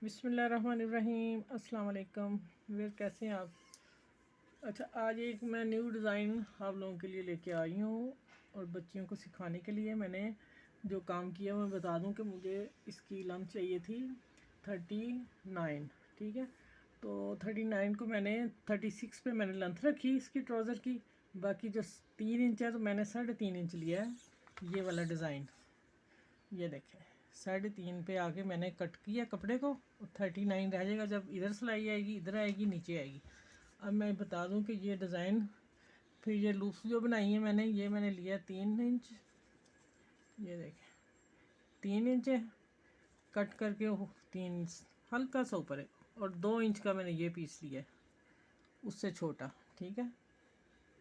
बिस्मिल्लाहिर्रहमानिर्रहीम। अस्सलाम वालेकुम। कैसे हैं आप? अच्छा, आज एक मैं न्यू डिज़ाइन आप लोगों के लिए लेके आई हूँ और बच्चियों को सिखाने के लिए मैंने जो काम किया मैं बता दूँ कि मुझे इसकी लेंथ चाहिए थी 39। ठीक है, तो 39 को मैंने 36 पे मैंने लेंथ रखी इसकी ट्राउज़र की। बाकी जो 3 इंच है तो मैंने 3.5 इंच लिया है। ये वाला डिज़ाइन ये देखें, 3.5 पे आके मैंने कट किया कपड़े को, 39 रह जाएगा। जब इधर सिलाई आएगी, इधर आएगी, नीचे आएगी। अब मैं बता दूं कि ये डिज़ाइन फिर ये लूप्स जो बनाई है मैंने, ये मैंने लिया 3 इंच। ये देखें 3 इंच है, कट करके 3 हल्का सा ऊपर है, और 2 इंच का मैंने ये पीस लिया है, उससे छोटा। ठीक है,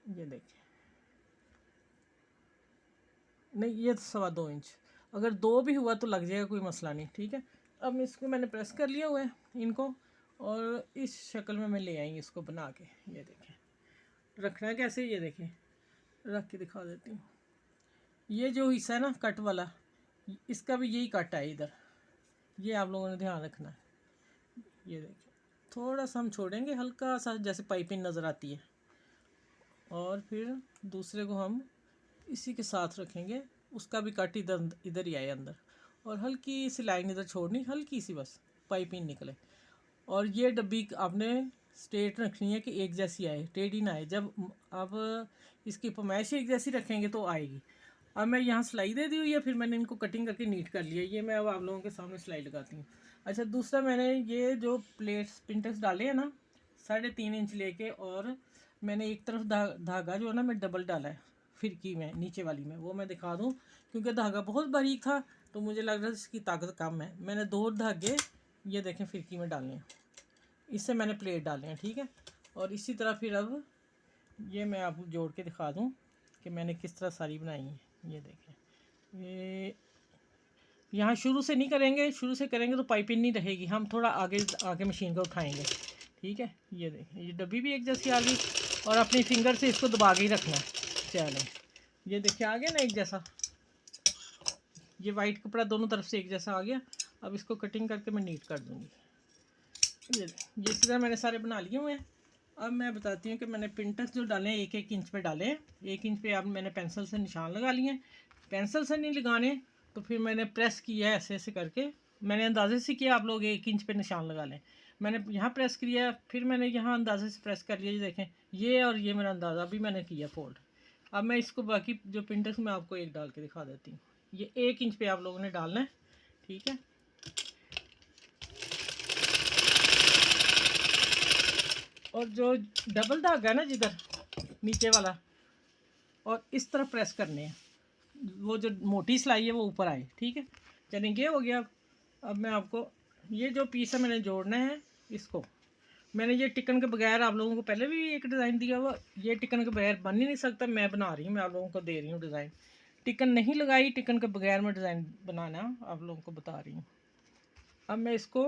ये देखें, नहीं ये 2.25 इंच, अगर 2 भी हुआ तो लग जाएगा, कोई मसला नहीं। ठीक है, अब इसको मैंने प्रेस कर लिया हुआ है इनको, और इस शक्ल में मैं ले आई इसको बना के। ये देखें, रखना है कैसे, ये देखें, रख के दिखा देती हूँ। ये जो हिस्सा है ना कट वाला, इसका भी यही कट है इधर, ये आप लोगों ने ध्यान रखना है। ये देखें, थोड़ा सा हम छोड़ेंगे, हल्का सा जैसे पाइपिंग नज़र आती है, और फिर दूसरे को हम इसी के साथ रखेंगे, उसका भी कट इधर इधर ही आए अंदर, और हल्की सी लाइन इधर छोड़नी, हल्की सी बस पाइपिंग निकले। और ये डब्बी आपने स्ट्रेट रखनी है कि एक जैसी आए, टेढ़ी ना आए। जब आप इसकी पैमाइश एक जैसी रखेंगे तो आएगी। अब मैं यहाँ सिलाई दे दी हुई है, फिर मैंने इनको कटिंग करके नीट कर लिया। ये मैं अब आप लोगों के सामने सिलाई लगाती हूँ। अच्छा, दूसरा मैंने ये जो प्लेट्स पिंटर्स डाले हैं ना 3.5 इंच लेके, और मैंने एक तरफ धागा जो है ना मैं डबल डाला है फिरकी में, नीचे वाली में, वो मैं दिखा दूँ क्योंकि धागा बहुत बारीक था तो मुझे लग रहा था इसकी ताकत कम है। मैंने 2 धागे ये देखें फिरकी में डालने हैं, इससे मैंने प्लेट डाले हैं। ठीक है, और इसी तरह फिर अब ये मैं आपको जोड़ के दिखा दूँ कि मैंने किस तरह सारी बनाई है। ये देखें, ये यहाँ शुरू से नहीं करेंगे, शुरू से करेंगे तो पाइपिंग नहीं रहेगी, हम थोड़ा आगे आगे मशीन को उठाएंगे। ठीक है, ये देखें, ये डब्बी भी एक जैसी आ गई, और अपनी फिंगर से इसको दबा के ही रखना है। चलें, ये देखिए आ गया ना एक जैसा, ये वाइट कपड़ा दोनों तरफ से एक जैसा आ गया। अब इसको कटिंग करके मैं नीट कर दूँगी। ये इसी तरह मैंने सारे बना लिए हुए हैं। अब मैं बताती हूँ कि मैंने पिंटर्स जो डाले हैं 1-1 इंच पे डाले हैं। 1 इंच पे अब मैंने पेंसिल से निशान लगा लिए हैं। पेंसिल से नहीं लगाने तो फिर मैंने प्रेस किया है ऐसे ऐसे करके, मैंने अंदाजे से किया, आप लोग 1 इंच पे निशान लगा लें। मैंने यहाँ प्रेस किया, फिर मैंने यहाँ अंदाजे से प्रेस कर लिया। ये देखें, ये और ये मेरा अंदाज़ा अभी मैंने किया फोल्ड। अब मैं इसको बाकी जो पिंटर्स में आपको एक डाल के दिखा देती हूँ। ये 1 इंच पे आप लोगों ने डालना है। ठीक है, और जो डबल धागा है ना जिधर नीचे वाला, और इस तरफ प्रेस करने हैं, वो जो मोटी सिलाई है वो ऊपर आए। ठीक है, चलें, ये हो गया। अब मैं आपको ये जो पीस है मैंने जोड़ना है इसको। मैंने ये टिकन के बगैर आप लोगों को पहले भी एक डिज़ाइन दिया हुआ, ये टिकन के बगैर बन ही नहीं सकता। मैं बना रही हूँ, मैं आप लोगों को दे रही हूँ डिज़ाइन। टिकन नहीं लगाई, टिकन के बगैर मैं डिज़ाइन बनाना आप लोगों को बता रही हूँ। अब मैं इसको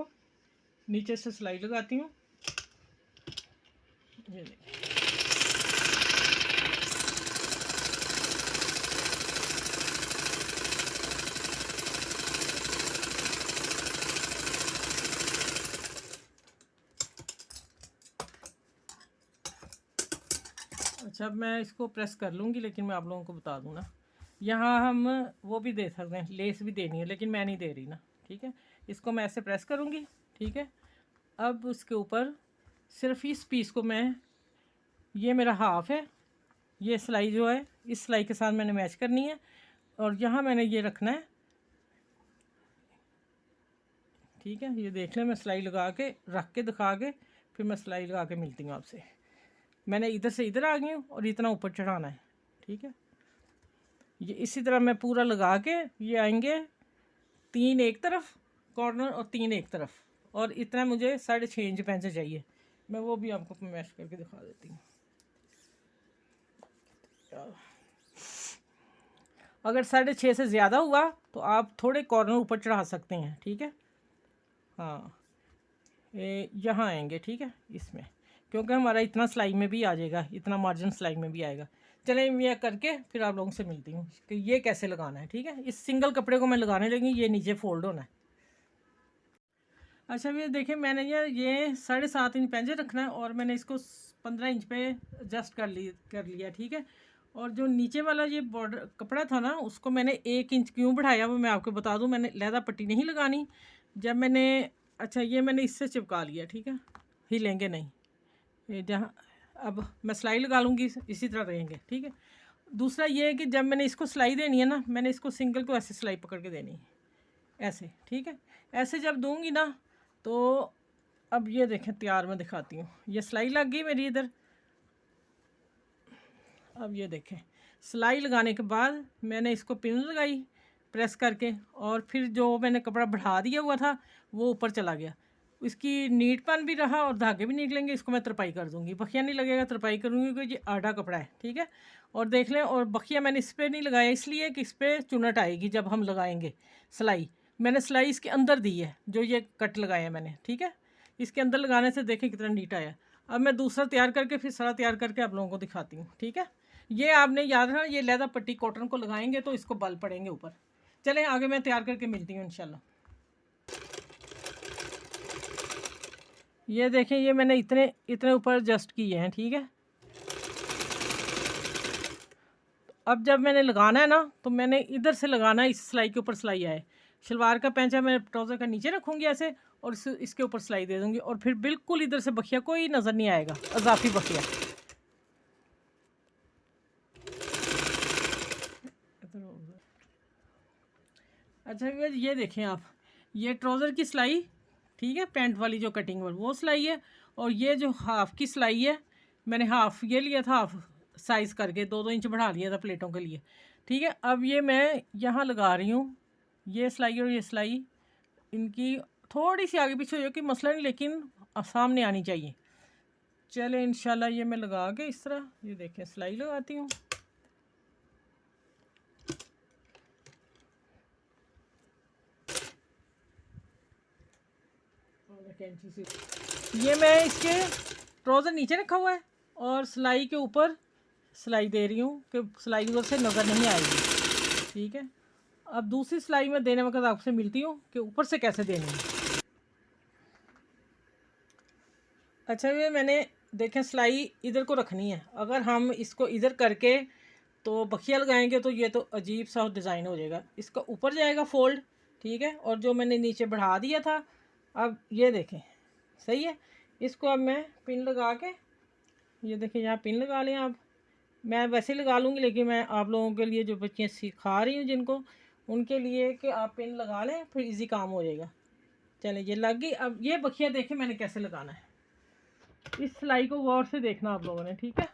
नीचे से सिलाई लगाती हूँ। ये देखिए, अच्छा, अब मैं इसको प्रेस कर लूँगी, लेकिन मैं आप लोगों को बता दूँ ना, यहाँ हम वो भी दे सकते हैं, लेस भी देनी है, लेकिन मैं नहीं दे रही ना। ठीक है, इसको मैं ऐसे प्रेस करूँगी। ठीक है, अब उसके ऊपर सिर्फ इस पीस को मैं, ये मेरा हाफ है, ये सिलाई जो है इस सिलाई के साथ मैंने मैच करनी है, और यहाँ मैंने ये रखना है। ठीक है, ये देख लें, मैं सिलाई लगा के रख के दिखा के फिर मैं सिलाई लगा के मिलती हूँ आपसे। मैंने इधर से इधर आ गई हूँ और इतना ऊपर चढ़ाना है। ठीक है, ये इसी तरह मैं पूरा लगा के, ये आएंगे 3 एक तरफ कॉर्नर और 3 एक तरफ, और इतना मुझे 6.5 इंच पेंच चाहिए। मैं वो भी आपको मैश करके दिखा देती हूँ। अगर 6.5 से ज़्यादा हुआ तो आप थोड़े कॉर्नर ऊपर चढ़ा सकते हैं। ठीक है, हाँ, यहाँ आएंगे। ठीक है, इसमें क्योंकि हमारा इतना सिलाई में भी आ जाएगा, इतना मार्जिन सिलाई में भी आएगा। चलें, ये करके फिर आप लोगों से मिलती हूँ कि ये कैसे लगाना है। ठीक है, इस सिंगल कपड़े को मैं लगाने लगी, ये नीचे फोल्ड होना है। अच्छा ये देखिए, मैंने ये 7.5 इंच पेंजे रखना है और मैंने इसको 15 इंच पे एडजस्ट कर लिया, ठीक है। और जो नीचे वाला ये बॉर्डर कपड़ा था ना, उसको मैंने 1 इंच क्यों बढ़ाया वो मैं आपको बता दूं। मैंने लहदा पट्टी नहीं लगानी जब मैंने, अच्छा ये मैंने इससे चिपका लिया, ठीक है, हिलेंगे नहीं ये जहाँ। अब मैं सिलाई लगा लूँगी, इसी तरह रहेंगे, ठीक है। दूसरा ये है कि जब मैंने इसको सिलाई देनी है ना, मैंने इसको सिंगल को ऐसे सिलाई पकड़ के देनी है, ऐसे, ठीक है। ऐसे जब दूंगी ना तो अब ये देखें तैयार, मैं दिखाती हूँ। ये सिलाई लग गई मेरी इधर। अब ये देखें, सिलाई लगाने के बाद मैंने इसको पिन लगाई प्रेस करके, और फिर जो मैंने कपड़ा बढ़ा दिया हुआ था वो ऊपर चला गया। इसकी नीटपन भी रहा और धागे भी निकलेंगे। इसको मैं तरपाई कर दूँगी, बखिया नहीं लगेगा, तरपाई करूँगी क्योंकि ये आधा कपड़ा है, ठीक है। और देख लें, और बखिया मैंने इस पर नहीं लगाया इसलिए कि इस पर चुनट आएगी जब हम लगाएंगे सिलाई। मैंने सिलाई इसके अंदर दी है, जो ये कट लगाया मैंने, ठीक है। इसके अंदर लगाने से देखें कितना नीट आया। अब मैं दूसरा तैयार करके फिर सारा तैयार करके आप लोगों को दिखाती हूँ, ठीक है। ये आपने याद रखना, ये लहदा पट्टी कॉटन को लगाएंगे तो इसको बल पड़ेंगे ऊपर। चलें आगे मैं तैयार करके मिलती हूँ इंशाल्लाह। ये देखें, ये मैंने इतने इतने ऊपर एडजस्ट किए हैं, ठीक है। अब जब मैंने लगाना है ना तो मैंने इधर से लगाना है, इस सिलाई के ऊपर सिलाई आए। शलवार का पैंचा मैं ट्राउज़र का नीचे रखूँगी ऐसे, और इसके ऊपर सिलाई दे दूँगी, और फिर बिल्कुल इधर से बखिया कोई नज़र नहीं आएगा, अजाफी बखिया। अच्छा ये देखें आप, ये ट्राउज़र की सिलाई, ठीक है, पैंट वाली जो कटिंग वाली वो सिलाई है। और ये जो हाफ़ की सिलाई है, मैंने हाफ़ ये लिया था, हाफ़ साइज़ करके 2-2 इंच बढ़ा लिया था प्लेटों के लिए, ठीक है। अब ये मैं यहाँ लगा रही हूँ, ये सिलाई और ये सिलाई इनकी थोड़ी सी आगे पीछे हो कि मसला नहीं, लेकिन सामने आनी चाहिए। चले इंशाल्लाह ये मैं लगा के इस तरह, ये देखें सिलाई लगाती हूँ। ये मैं इसके ट्राउज़र नीचे रखा हुआ है और सिलाई के ऊपर सिलाई दे रही हूँ कि सिलाई उधर से नज़र नहीं आएगी, ठीक है। अब दूसरी सिलाई में देने वक्त आपसे मिलती हूँ कि ऊपर से कैसे देनी है। अच्छा ये मैंने देखें सिलाई इधर को रखनी है। अगर हम इसको इधर करके तो बखिया लगाएंगे तो ये तो अजीब सा डिज़ाइन हो जाएगा। इसका ऊपर जाएगा फोल्ड, ठीक है। और जो मैंने नीचे बढ़ा दिया था, अब ये देखें सही है। इसको अब मैं पिन लगा के, ये देखें यहाँ पिन लगा लें आप। मैं वैसे लगा लूँगी, लेकिन मैं आप लोगों के लिए जो बच्चियाँ सिखा रही हूँ जिनको, उनके लिए कि आप पिन लगा लें, फिर इजी काम हो जाएगा। चलें ये लग गई। अब ये बखिया देखें मैंने कैसे लगाना है। इस सिलाई को गौर से देखना आप लोगों ने, ठीक है।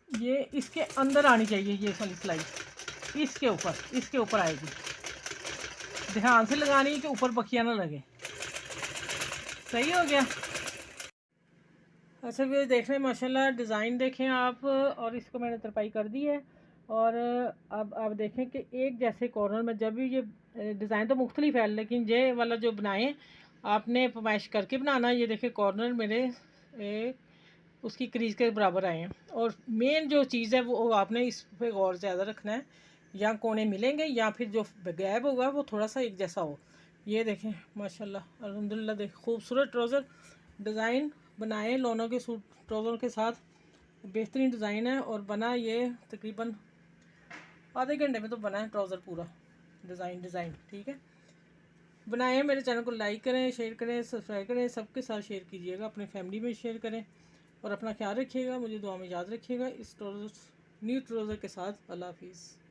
ये इसके अंदर आनी चाहिए, ये वाली सिलाई इसके ऊपर आएगी। ध्यान से लगानी है कि ऊपर बखिया ना लगे। सही हो गया। अच्छा ये देख रहे हैं माशाल्लाह, डिज़ाइन देखें आप, और इसको मैंने तरपाई कर दी है। और अब आप देखें कि एक जैसे कॉर्नर में, जब भी ये डिज़ाइन तो मुख्तलिफ है, लेकिन ये वाला जो बनाएं आपने पमाइश करके बनाना। ये देखें कॉर्नर मेरे उसकी क्रीज के बराबर आए हैं। और मेन जो चीज़ है वो आपने इस पर गौर ज़्यादा रखना है, या कोने मिलेंगे या फिर जो गैप होगा वो थोड़ा सा एक जैसा हो। ये देखें माशाल्लाह अल्हम्दुलिल्लाह, देख खूबसूरत ट्राउज़र डिज़ाइन बनाए लोनों के सूट ट्राउज़र के साथ। बेहतरीन डिज़ाइन है और बना ये तकरीबन आधे घंटे में तो बना है ट्राउज़र पूरा डिज़ाइन, ठीक है। बनाए। मेरे चैनल को लाइक करें, शेयर करें, सब्सक्राइब करें, सबके साथ शेयर कीजिएगा, अपने फैमिली में शेयर करें। और अपना ख्याल रखिएगा, मुझे दुआ में याद रखिएगा। इस न्यू ट्राउज़र के साथ अल्लाह हाफिज़।